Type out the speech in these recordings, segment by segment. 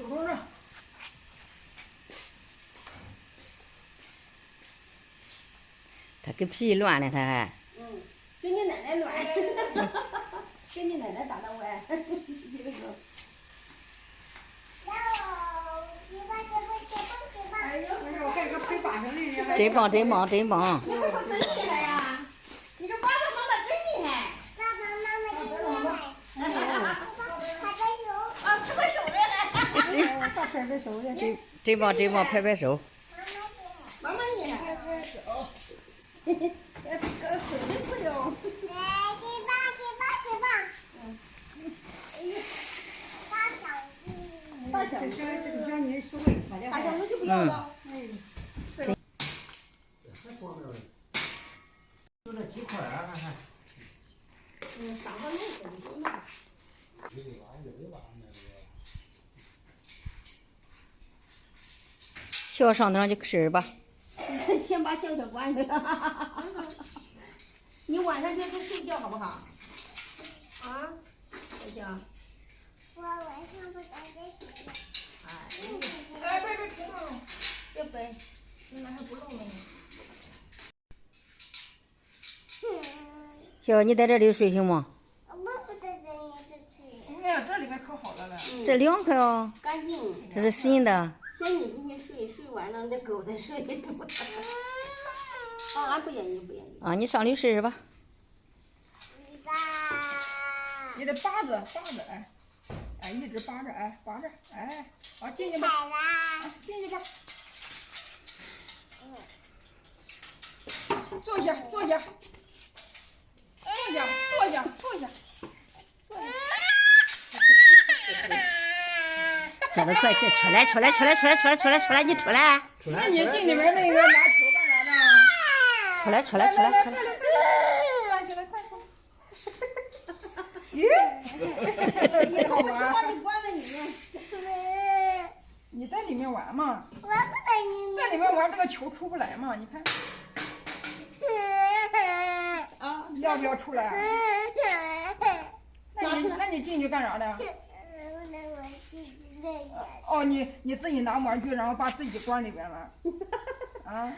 就到这。他跟屁乱了，他还。嗯，给你奶奶暖，给你奶奶打的碗。哎呦，我看个陪爸上的呢。真棒，真棒，真棒！你可说真厉害呀！你说爸爸妈妈真厉害。爸爸妈妈真厉害。拍拍手来还。爸拍拍手的。真棒，真棒，拍拍手。妈妈厉害。拍拍手。这个手的不用。大小子，大小子就不要了。就这几块啊，还。打到那个里头嘛。小上头上去吃吧。先把小小关了。你晚上就得睡觉好不好？啊，小小。我晚上不敢再睡了。哎，别别别，别背，那还不漏呢。小，你在这里睡行吗？我不在这里睡。哎呀，这里面可好了嘞。这凉快哦。干净。这是新的。先你进去睡，睡完了那狗再睡。啊，俺不愿意，不愿意。啊，你上去试试吧。你得扒着，哎，哎，一直扒着，哎，扒着，哎，好进去吧，进去吧。坐下，坐下，坐下，坐下，坐下。这都快出来，出来，出来，出来，出来，出来，出来，你出来。那你进里面那个拿球干啥呢？出来，出来，出来，出来。站起来，站起来。咦，以后我就把你关在里面。你在里面玩嘛？我不在里面。在里面玩，这个球出不来嘛？你看。啊，要不要出来？那你进去干啥的？哦，你自己拿玩具，然后把自己关里边了。啊？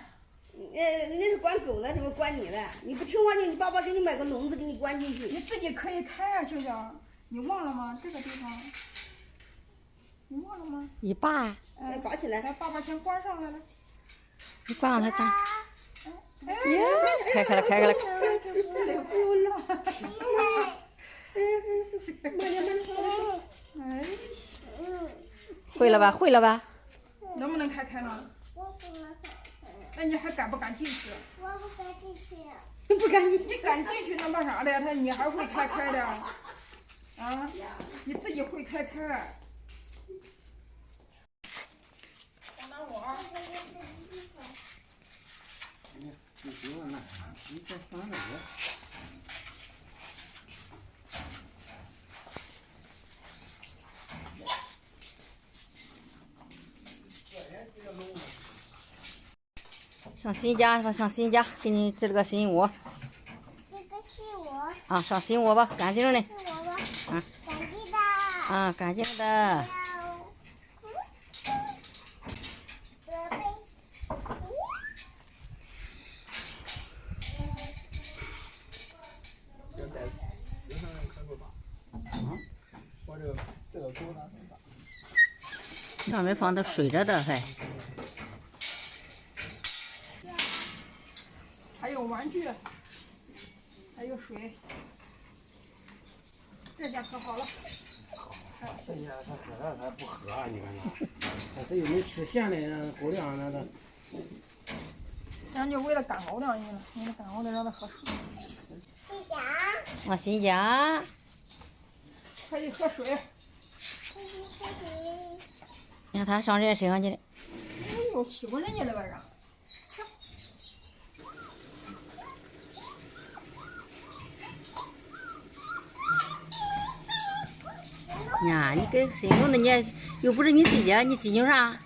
那是关狗的，怎么关你的？你不听话，你爸爸给你买个笼子，给你关进去。你自己可以开啊，秀秀，你忘了吗？这个地方，你忘了吗？一拔。哎，拔起来。来，爸爸先关上来了。你关上它咋？哎，开开了，开开了。这里不了。慢点，慢点。哎，会了吧？会了吧？能不能开了？我不能开。那你还敢不敢进去？我不敢进去。不敢进。你敢进去那么啥的？你还会开的？啊？你自己会开。拿我。你行了，那你再放这个。上新家是吧？上新家，给你支了个新窝。这个是我。啊，上新窝吧，干净的。是我吧？啊。干净的。啊，干净的。我这个狗呢？上面放的水着的还。还有玩具，还有水，这下可好了。这下他喝了，他不喝啊！你看他，这又没吃咸的狗粮那个。咱就为了赶狗粮去了，为了赶狗粮让他喝水。新家。啊，新家。可以喝水。你看他上人家身上去了。哎呦，欺负人家了吧让。呀，你给新弄的，你又不是你自己的，你追求啥？